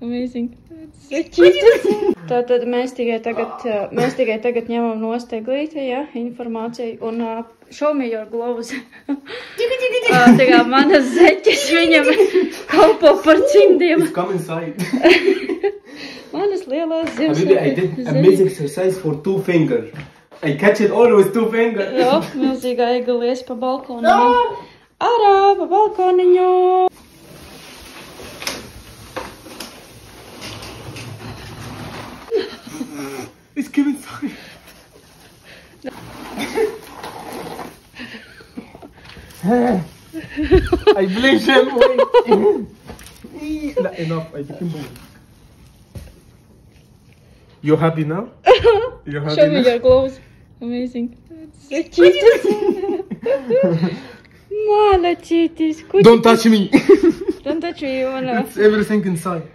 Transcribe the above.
Amazing. Zeķītis. Tātad mēs tikai tagad ņemam nost eglīti, ja, informāciju, un show me your gloves. Tā kā manas zeķis viņam kalpo par cimdiem. It's come inside. Manas lielās zivs. I did amazing exercise for 2 fingers. I catch it all with 2 fingers. Jā, milzīgā eglies pa balkoniņu. Ārā, pa balkoniņu. It's come inside. I blame him. Not enough. I became bored. You happy now? You happy Show me now? your gloves. Amazing. Zeķītis. Malaķītis. Don't touch me. Don't touch me, you wanna. It's everything inside.